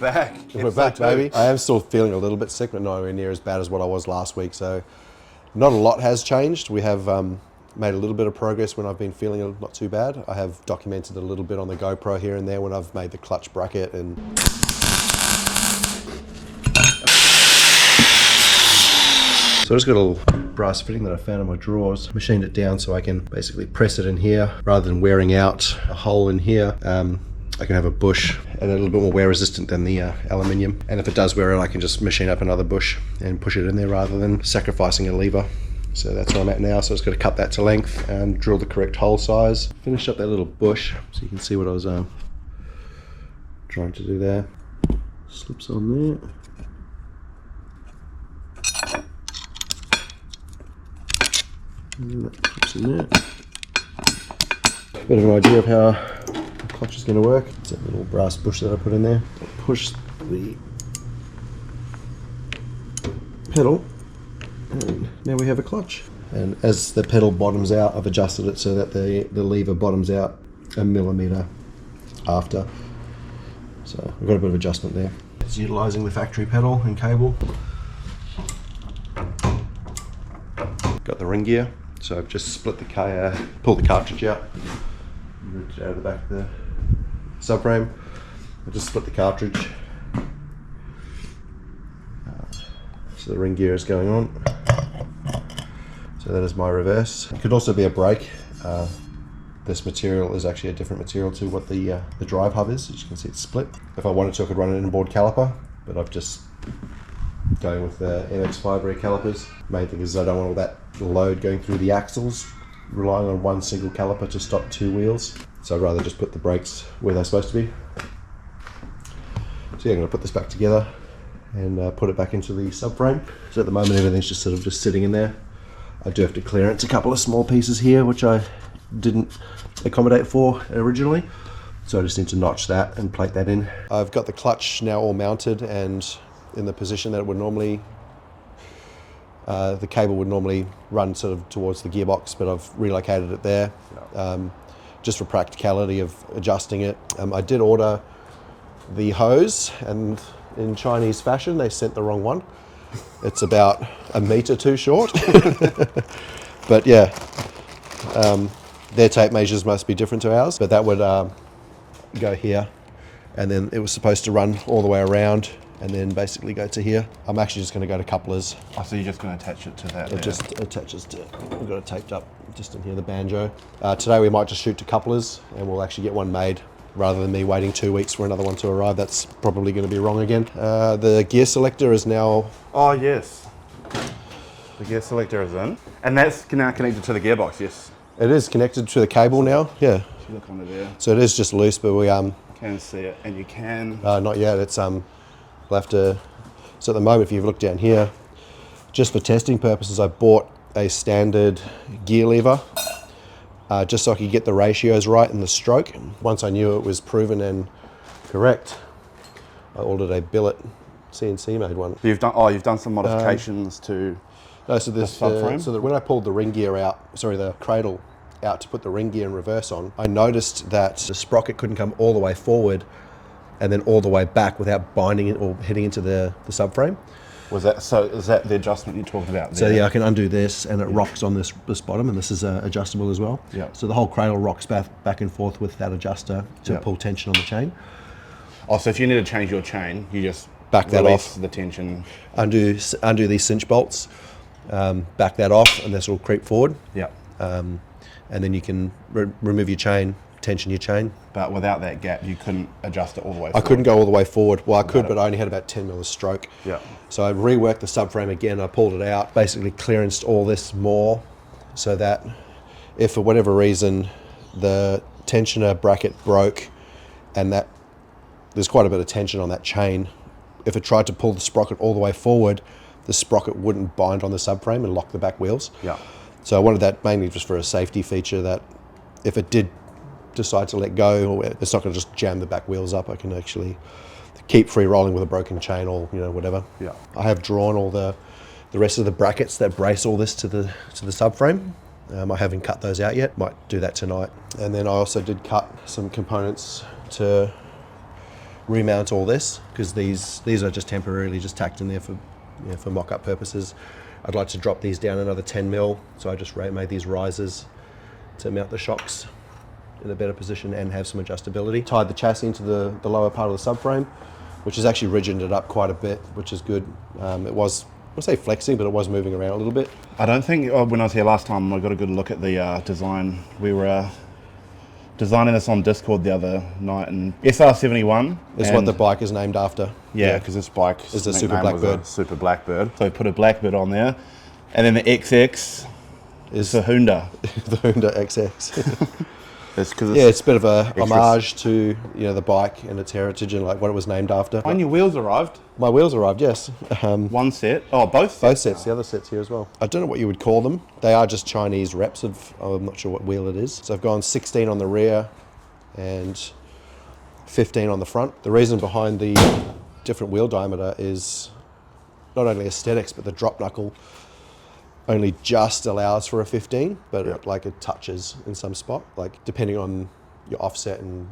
back. We're back, baby. I am still feeling a little bit sick, but nowhere near as bad as what I was last week. So not a lot has changed. We have made a little bit of progress when I've been feeling not too bad. I have documented a little bit on the GoPro here and there when I've made the clutch bracket and... So I just got a little brass fitting that I found in my drawers, machined it down so I can basically press it in here rather than wearing out a hole in here. I can have a bush and a little bit more wear resistant than the aluminium. And if it does wear out, I can just machine up another bush and push it in there rather than sacrificing a lever. So that's where I'm at now. So I just got to cut that to length and drill the correct hole size. Finish up that little bush so you can see what I was trying to do there. Slips on there. And that clips in there. Bit of an idea of how the clutch is going to work. It's that little brass bush that I put in there. I'll push the pedal and now we have a clutch. And as the pedal bottoms out, I've adjusted it so that the lever bottoms out a millimetre after. So we've got a bit of adjustment there. It's utilising the factory pedal and cable. Got the ring gear. So I've just split the pulled the cartridge out. Ripped it out of the back of the subframe. I just split the cartridge. So the ring gear is going on. So that is my reverse. It could also be a brake. This material is actually a different material to what the drive hub is. As you can see, it's split. If I wanted to, I could run an inboard caliper, but I've just going with the MX5 rear calipers. Main thing is I don't want all that load going through the axles, relying on one single caliper to stop two wheels. So I'd rather just put the brakes where they're supposed to be. So yeah, I'm going to put this back together and put it back into the subframe. So at the moment everything's just sort of just sitting in there. I do have to clearance a couple of small pieces here which I didn't accommodate for originally. So I just need to notch that and plate that in. I've got the clutch now all mounted and in the position that it would normally, the cable would normally run sort of towards the gearbox, but I've relocated it there just for practicality of adjusting it. I did order the hose and in Chinese fashion they sent the wrong one. It's about 1 meter too short. But yeah, their tape measures must be different to ours, but that would go here and then it was supposed to run all the way around and then basically go to here. I'm actually just going to go to couplers. Oh, so you're just going to attach it to that? It just attaches to, we've got it taped up just in here, the banjo. Today we might just shoot to couplers and we'll actually get one made rather than me waiting 2 weeks for another one to arrive. That's probably going to be wrong again. The gear selector is now... Oh yes, the gear selector is in. And that's now connected to the gearbox, yes? It is connected to the cable now, yeah. If you look under there. So it is just loose, but we... can see it, and you can... not yet, it's... We'll have to... So at the moment, if you've looked down here, just for testing purposes, I bought a standard gear lever, just so I could get the ratios right in the stroke. Once I knew it was proven and correct, I ordered a billet CNC made one. You've done some modifications to no, so this, the subframe? So that when I pulled the ring gear out, sorry, the cradle out to put the ring gear in reverse on, I noticed that the sprocket couldn't come all the way forward and then all the way back without binding it or hitting into the subframe. Was that, so is that the adjustment you're talking about there? So yeah, I can undo this and it rocks on this bottom, and this is adjustable as well. Yeah. So the whole cradle rocks back and forth with that adjuster to pull tension on the chain. Oh, so if you need to change your chain, you just back that off, the tension. Undo these cinch bolts, back that off, and this will creep forward. Yeah. And then you can remove your chain, tension your chain. But without that gap, you couldn't adjust it all the way forward. I couldn't go all the way forward. Well, I could, but I only had about 10 mil of stroke. Yeah. So I reworked the subframe again. I pulled it out, basically clearanced all this more, so that if for whatever reason the tensioner bracket broke, and that there's quite a bit of tension on that chain, if it tried to pull the sprocket all the way forward, the sprocket wouldn't bind on the subframe and lock the back wheels. Yeah. So I wanted that mainly just for a safety feature, that if it did decide to let go, or it's not going to just jam the back wheels up, I can actually keep free rolling with a broken chain or whatever. Yeah. I have drawn all the rest of the brackets that brace all this to the subframe. I haven't cut those out yet. Might do that tonight. And then I also did cut some components to remount all this, because these are just temporarily just tacked in there for for mock-up purposes. I'd like to drop these down another 10 mil, so I just made these risers to mount the shocks in a better position and have some adjustability. Tied the chassis into the lower part of the subframe, which has actually rigided it up quite a bit, which is good. It was, I would say flexing, but it was moving around a little bit. I don't think, when I was here last time, I got a good look at the design. We were designing this on Discord the other night, and SR71 is what the bike is named after. Yeah, because this bike is a Super Blackbird. Super Blackbird. So I put a Blackbird on there, and then the XX is the Honda. The Honda XX. It's it's a bit of a homage to the bike and its heritage and like what it was named after. When your wheels arrived? My wheels arrived, yes. One set? Oh, both sets? Both sets. The other set's here as well. I don't know what you would call them. They are just Chinese reps of, I'm not sure what wheel it is. So I've gone 16 on the rear and 15 on the front. The reason behind the different wheel diameter is not only aesthetics, but the drop knuckle only just allows for a 15, but it touches in some spot, like depending on your offset and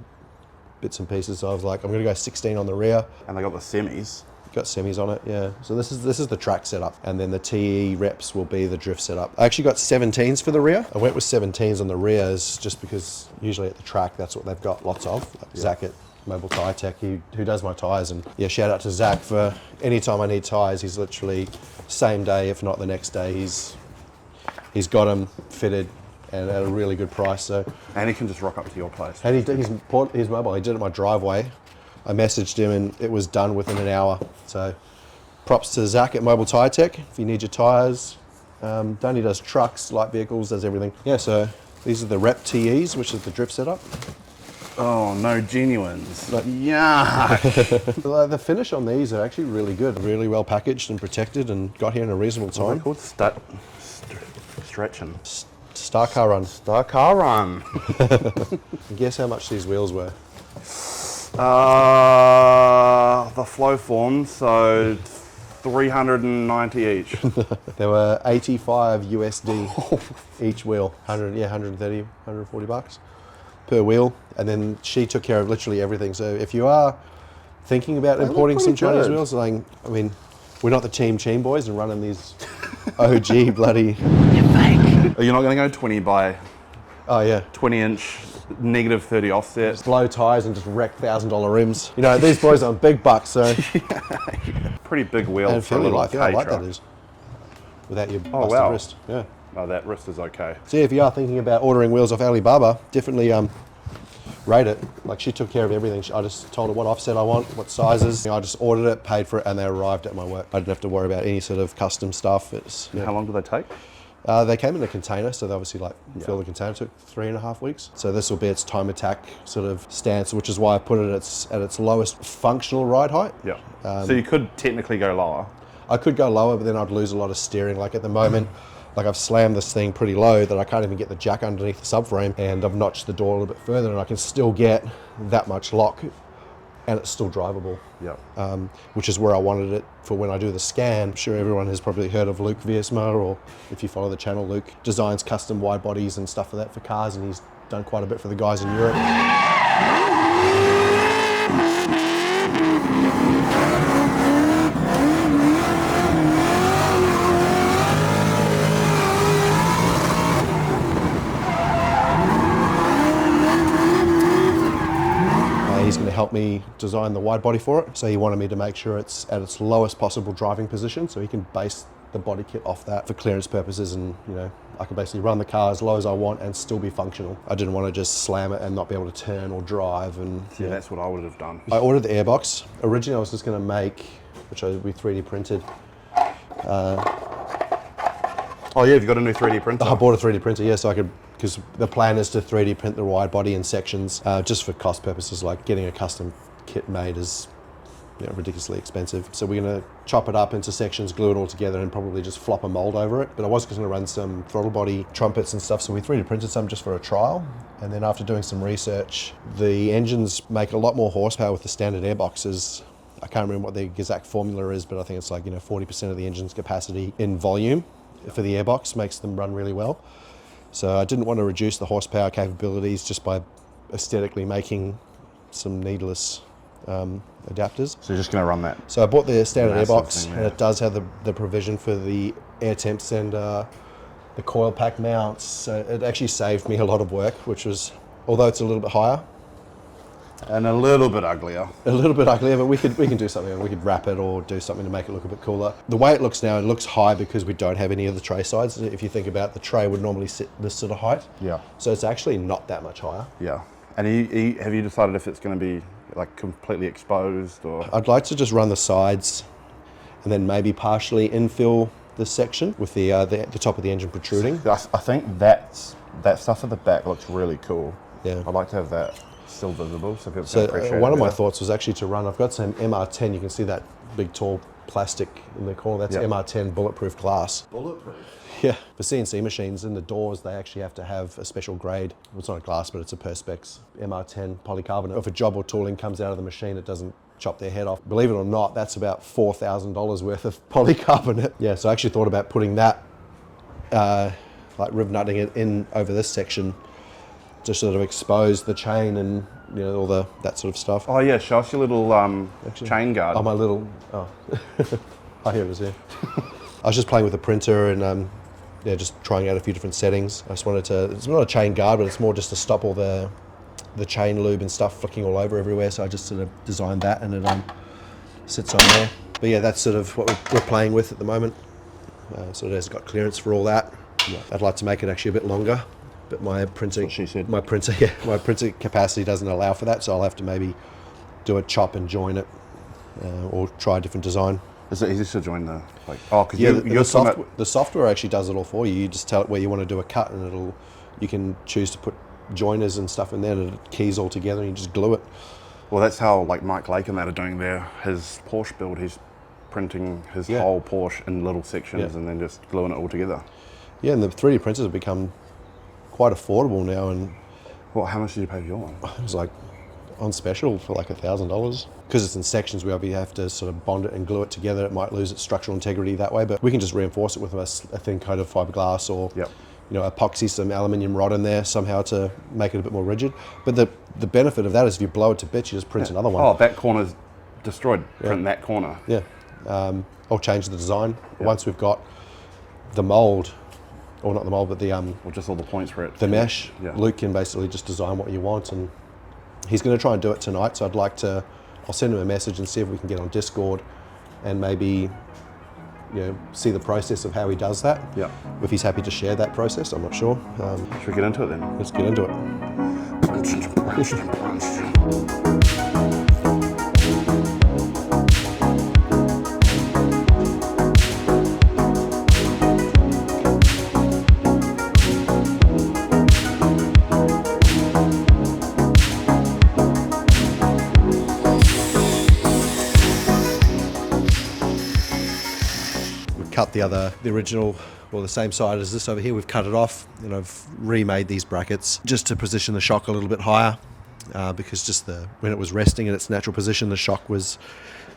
bits and pieces. So I was like, I'm gonna go 16 on the rear. And they got the semis. Got semis on it, yeah. So this is the track setup, and then the TE reps will be the drift setup. I actually got 17s for the rear. I went with 17s on the rears just because usually at the track that's what they've got lots of. Like Zach at Mobile Tyre Tech, who does my tyres, and shout out to Zach for any time I need tyres. He's literally same day, if not the next day, he's got them fitted and at a really good price. So, and he can just rock up to your place. And he's mobile. He did it at my driveway. I messaged him and it was done within an hour. So props to Zach at Mobile Tyre Tech. If you need your tyres, Donny does trucks, light vehicles, does everything. Yeah, so these are the Rep TEs, which is the drift setup. Oh, no genuines. Yeah. The finish on these are actually really good. Really well packaged and protected and got here in a reasonable time. Called stretching. Star Car Run. Star Car Run. Guess how much these wheels were? The flow form, so 390 each. There were 85 USD each wheel. 130, 140 bucks per wheel. And then she took care of literally everything. So if you are thinking about importing some Chinese wheels, I mean, we're not the Team Cheen boys and running these OG bloody... You're fake. You're not going to go 20 by... Oh yeah. 20 inch negative 30 offset. Just blow tyres and just wreck $1,000 rims. These boys are on big bucks, so... Pretty big wheel and for a little light, K light truck. that is. Without your busted wrist. Yeah. Oh, that wrist is okay. So yeah, if you are thinking about ordering wheels off Alibaba, definitely rate it. Like, she took care of everything. I just told her what offset I want, what sizes. I just ordered it, paid for it, and they arrived at my work. I didn't have to worry about any sort of custom stuff. How long do they take? They came in a container, so they obviously fill the container. It took 3.5 weeks. So this will be its time attack sort of stance, which is why I put it at its lowest functional ride height. Yeah. So you could technically go lower. I could go lower, but then I'd lose a lot of steering. Like at the moment, I've slammed this thing pretty low that I can't even get the jack underneath the subframe, and I've notched the door a little bit further, and I can still get that much lock, and it's still drivable. Yeah. Which is where I wanted it for when I do the scan. I'm sure everyone has probably heard of Luke Viersma, or if you follow the channel, Luke designs custom wide bodies and stuff like that for cars, and he's done quite a bit for the guys in Europe. He's going to help me design the wide body for it. So he wanted me to make sure it's at its lowest possible driving position, so he can base the body kit off that for clearance purposes, and I can basically run the car as low as I want and still be functional. I didn't want to just slam it and not be able to turn or drive. And yeah, that's what I would have done. I ordered the airbox. Originally I was just going to make, which we 3D printed. Oh yeah, you've got a new 3D printer. I bought a 3D printer, yeah, so I could, because the plan is to 3D print the wide body in sections, just for cost purposes. Like getting a custom kit made is ridiculously expensive. So we're going to chop it up into sections, glue it all together, and probably just flop a mold over it. But I was going to run some throttle body trumpets and stuff, so we 3D printed some just for a trial. And then after doing some research, the engines make a lot more horsepower with the standard airboxes. I can't remember what the exact formula is, but I think it's like 40% of the engine's capacity in volume for the airbox makes them run really well. So I didn't want to reduce the horsepower capabilities just by aesthetically making some needless adapters. So you're just going to run that. So I bought the standard Massive airbox, thing and it does have the provision for the air temps and the coil pack mounts. So it actually saved me a lot of work, which was, although it's a little bit higher, And a little bit uglier. a little bit uglier, but we can do something. We could wrap it or do something to make it look a bit cooler. The way it looks now, it looks high because we don't have any of the tray sides. If you think about it, the tray would normally sit this sort of height. Yeah. So it's actually not that much higher. Yeah. And have you decided if it's going to be like completely exposed or? I'd like to just run the sides and then maybe partially infill this section with the top of the engine protruding. I think that stuff at the back looks really cool. Yeah. I'd like to have that still visible so people So can appreciate one it of my better. thoughts was actually to run, I've got some MR10, you can see that big tall plastic in the corner, that's Yep. MR10 bulletproof glass. Bulletproof. Yeah, for CNC machines, in the doors, they actually have to have a special grade. Well, it's not a glass, but it's a Perspex MR10 polycarbonate. If a job or tooling comes out of the machine, it doesn't chop their head off. Believe it or not, that's about $4,000 worth of polycarbonate. Yeah, so I actually thought about putting that, like rib nutting it in over this section to sort of expose the chain and all that sort of stuff. Oh yeah, show us your little chain guard. Oh, my little, oh, here it is, yeah. I was just playing with the printer and just trying out a few different settings. I just wanted to, it's not a chain guard, but it's more just to stop all the chain lube and stuff flicking all over everywhere. So I just sort of designed that and it sits on there. But yeah, that's sort of what we're playing with at the moment. So it has got clearance for all that. Yeah. I'd like to make it actually a bit longer, but my printer, she said. my printer capacity doesn't allow for that. So I'll have to maybe do a chop and join it or try a different design. Is it easy to join the, like, oh, because Yeah, you're the software actually does it all for you. You just tell it where you want to do a cut and you can choose to put joiners and stuff in there and it keys all together and you just glue it. Well, that's how like Mike Lake and that are doing his Porsche build. He's printing his whole Porsche in little sections and then just gluing it all together. Yeah, and the 3D printers have become quite affordable now, and Well, how much did you pay for your one? it was like on special for like $1,000. Because it's in sections, we obviously have to sort of bond it and glue it together. It might lose its structural integrity that way, but we can just reinforce it with a thin coat of fiberglass or epoxy some aluminium rod in there somehow to make it a bit more rigid. But the benefit of that is if you blow it to bits, you just print another one. Oh, that corner's destroyed. Print that corner. Yeah. I'll change the design once we've got the mold, or not the mold, but the Or just all the points for it. the mesh. Yeah. Luke can basically just design what you want, and he's going to try and do it tonight. So I'll send him a message and see if we can get on Discord and maybe see the process of how he does that. Yeah. If he's happy to share that process, I'm not sure. Should we get into it then? Let's get into it. Cut the original, or the same side as this over here. We've cut it off and I've remade these brackets just to position the shock a little bit higher because just when it was resting in its natural position, the shock was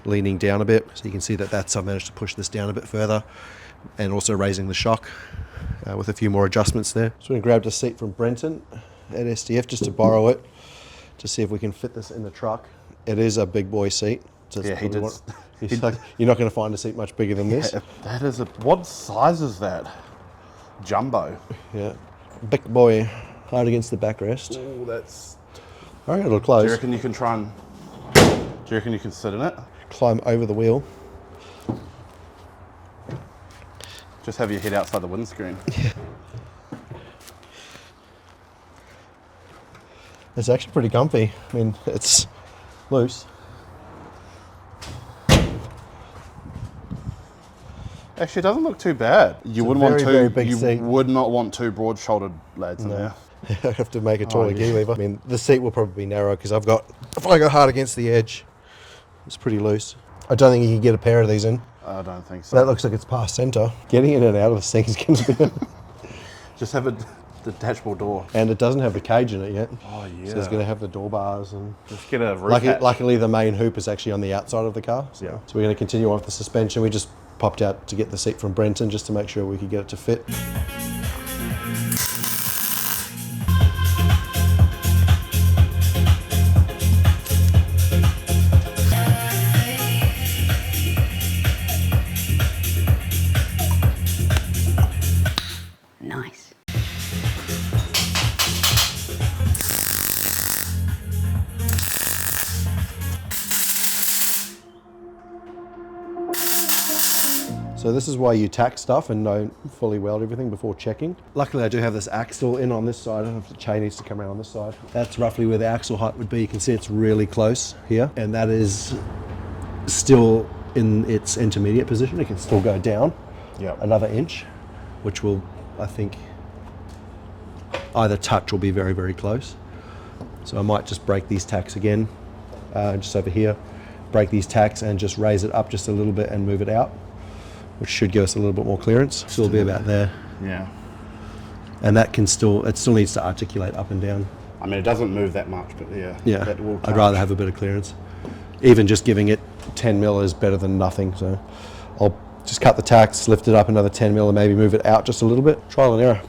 leaning down a bit. So you can see I've managed to push this down a bit further and also raising the shock with a few more adjustments there. So we grabbed a seat from Brenton at SDF just to borrow it to see if we can fit this in the truck. It is a big boy seat. So Yeah, he did. He's like, you're not going to find a seat much bigger than this. That is what size is that? Jumbo. Yeah, big boy, hard against the backrest. Oh, that's. All right, it'll Do close. you reckon you can try and? Do you reckon you can sit in it? Climb over the wheel. Just have your head outside the windscreen. Yeah. It's actually pretty comfy. I mean, it's loose. Actually, it doesn't look too bad. You wouldn't want very two. big You seat. would not want two broad-shouldered lads in there. I have to make a taller yeah. gear lever. I mean, the seat will probably be narrow because if I go hard against the edge, it's pretty loose. I don't think you can get a pair of these in. I don't think so. That looks like it's past center. Getting in and out of the seat is going to be... Just have a detachable door. And it doesn't have the cage in it yet. Oh yeah. So it's going to have the door bars and... Just get a roof hatch. Luckily, the main hoop is actually on the outside of the car. So, Yeah. so we're going to continue on with the suspension. We just popped out to get the seat from Brenton just to make sure we could get it to fit. So this is why you tack stuff and don't fully weld everything before checking. Luckily I do have this axle in on this side. I don't know if the chain needs to come around on this side. That's roughly where the axle height would be. You can see it's really close here, and that is still in its intermediate position. It can still go down another inch, which will, I think, either touch or be very, very close. So I might just break these tacks again, just over here, break these tacks and just raise it up just a little bit and move it out, which should give us a little bit more clearance. Still be about there. Yeah. And that can still, it still needs to articulate up and down. I mean, it doesn't move that much, but yeah. Yeah, That will I'd rather have a bit of clearance. Even just giving it 10 mil is better than nothing. So I'll just cut the tacks, lift it up another 10 mil and maybe move it out just a little bit. Trial and error.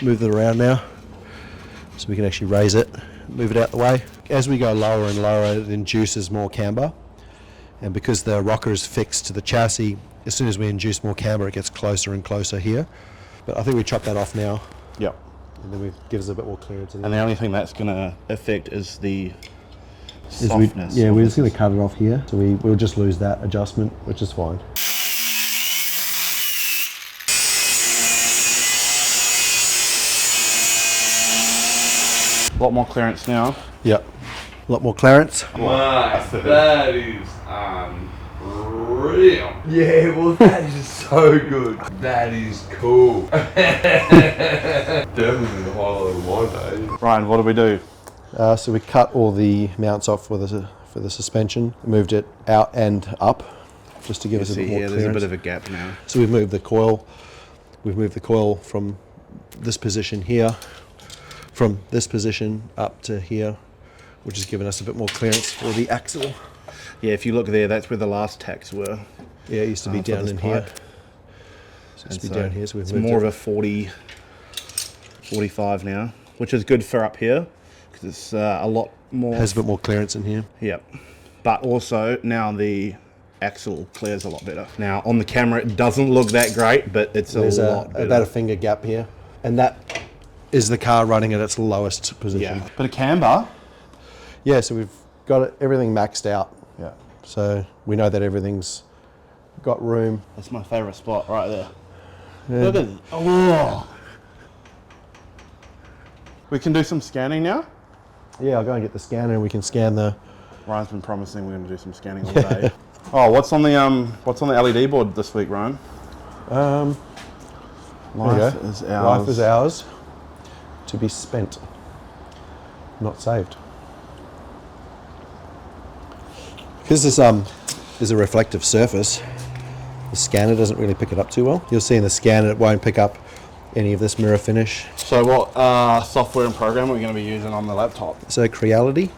Move it around now so we can actually raise it, move it out the way. As we go lower and lower, it induces more camber. And because the rocker is fixed to the chassis, as soon as we induce more camber, it gets closer and closer here. But I think we chop that off now. Yep. And then we give us a bit more clearance. And the only thing that's going to affect is the softness. We're just going to cut it off here. So we'll just lose that adjustment, which is fine. A lot more clearance now. Yep. A lot more clearance. Mate, that is unreal. Yeah, well, that is so good. That is cool. Definitely the highlight of my day. Ryan, what do we do? So we cut all the mounts off for the suspension, moved it out and up, just to give us a bit more clearance. There's a bit of a gap now. So we've moved the coil. We've moved the coil from this position here, from this position up to here, which has given us a bit more clearance for the axle. Yeah, if you look there, that's where the last tacks were. Yeah, it used to be down in here. So it used to be down here, so we've it's moved more it. of a 40, 45 now, which is good for up here, because it's a lot more... Has a bit more clearance in here. Yep. But also, now the axle clears a lot better. Now, on the camera, it doesn't look that great, but it's There's a lot better. about a finger gap here. And that is the car running at its lowest position. Yeah. But a camber... Yeah, so we've got everything maxed out. Yeah. So we know that everything's got room. That's my favourite spot, right there. Yeah. Look at it. Oh. We can do some scanning now? Yeah, I'll go and get the scanner and we can scan the... Ryan's been promising we're going to do some scanning all day. Oh, what's on the LED board this week, Ryan? Life is ours. Life is ours to be spent, not saved. Because this is a reflective surface, the scanner doesn't really pick it up too well. You'll see in the scanner it won't pick up any of this mirror finish. So what software and program are we going to be using on the laptop? So Creality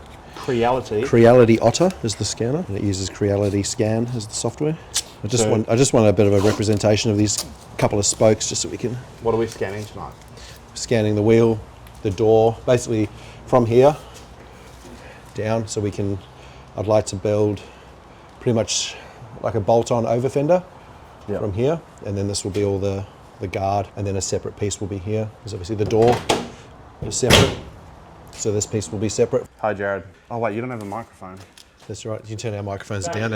Otter is the scanner, and it uses Creality Scan as the software. I just want a bit of a representation of these couple of spokes, just so we can... What are we scanning tonight? Scanning the wheel, the door, basically from here down, so we can... I'd like to build pretty much like a bolt-on over fender from here, and then this will be all the guard, and then a separate piece will be here, because obviously the door is separate, so this piece will be separate. Hi, Jared. Oh wait, you don't have a microphone. That's right, you can turn our microphones down.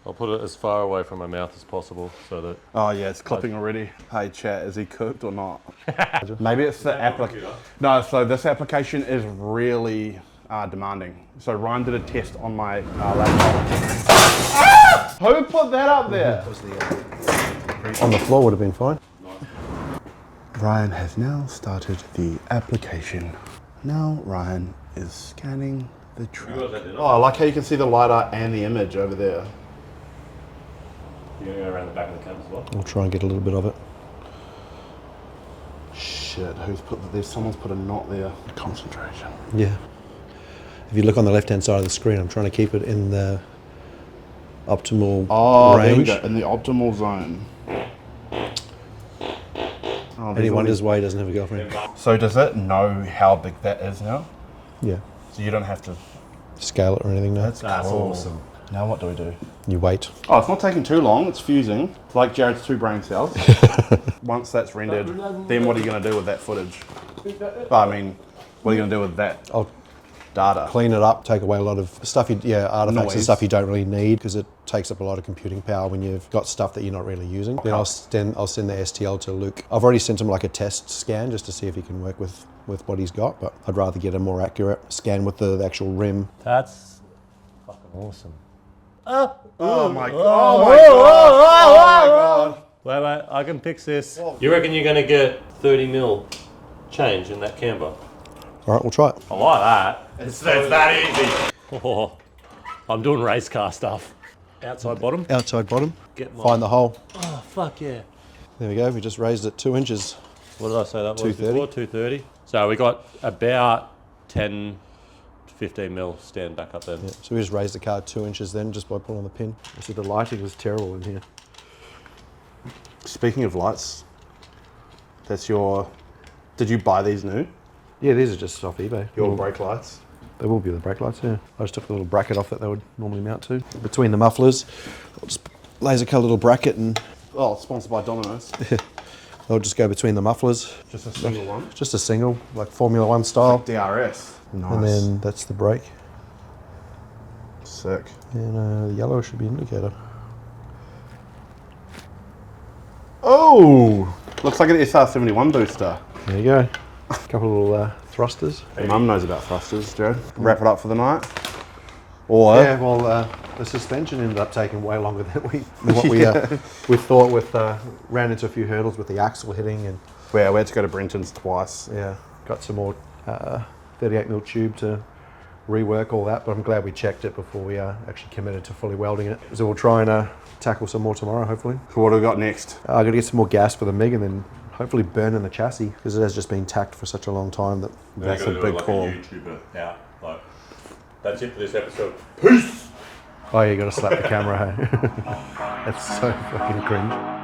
I'll put it as far away from my mouth as possible so that... Oh yeah, it's clipping already. Hey chat, is he cooked or not? Maybe it's the application. No, so this application is really demanding. So Ryan did a test on my laptop. Who put that up there? On the floor would have been fine. Ryan has now started the application. Now Ryan is scanning the truck. Oh, I like how you can see the LiDAR and the image over there. You're going to go around the back of the cab as well? I'll try and get a little bit of it. Shit, someone's put a knot there. Concentration. Yeah. If you look on the left-hand side of the screen, I'm trying to keep it in the optimal range. There we go, in the optimal zone. Oh, And he wonders why he doesn't have a girlfriend. So does it know how big that is now? Yeah. So you don't have to... Scale it or anything, no. That's awesome. Now what do we do? You wait. Oh, it's not taking too long. It's fusing. It's like Jared's 2 brain cells. Once that's rendered, then what are you going to do with that footage? I mean, what are you going to do with that? I'll data. Clean it up, take away a lot of stuff, artifacts Noise. and stuff you don't really need because it takes up a lot of computing power when you've got stuff that you're not really using. Then I'll send the STL to Luke. I've already sent him like a test scan just to see if he can work with what he's got, but I'd rather get a more accurate scan with the actual rim. That's fucking awesome. Oh my god! Oh my god! Wait, I can fix this. You reckon you're going to get 30 mil change in that camber? All right, we'll try it. I like that. It's that easy. Oh, I'm doing race car stuff. Outside bottom. Outside bottom, Get my... find the hole. Oh, fuck yeah. There we go, we just raised it 2 inches. What did I say that was 230. before? 230. So we got about 10 to 15 mil stand back up then. Yeah, so we just raised the car 2 inches then just by pulling the pin. See, the lighting was terrible in here. Speaking of lights, that's your... Did you buy these new? Yeah, these are just off eBay. Your brake lights? They will be the brake lights, yeah. I just took the little bracket off that they would normally mount to. Between the mufflers, I'll just laser cut a little bracket and Oh, sponsored by Domino's. they'll just go between the mufflers. Just a single one? Just a single, like Formula 1 style. DRS. Nice. And then that's the brake. Sick. And the yellow should be indicator. Oh! Looks like an SR71 booster. There you go. A couple of little thrusters. Your mum knows about thrusters, Joe. Wrap it up for the night. Or Yeah, well, the suspension ended up taking way longer than what we thought. Ran into a few hurdles with the axle hitting, and we had to go to Brenton's twice. yeah, got some more 38mm tube to rework all that. But I'm glad we checked it before we actually committed to fully welding it. So we'll try and tackle some more tomorrow, hopefully. So what do we got next? I'm gonna get some more gas for the MIG and then hopefully burn in the chassis because it has just been tacked for such a long time that That's a big call. Out. Like, that's it for this episode. oh, you got to slap the camera. Hey? That's so fucking cringe.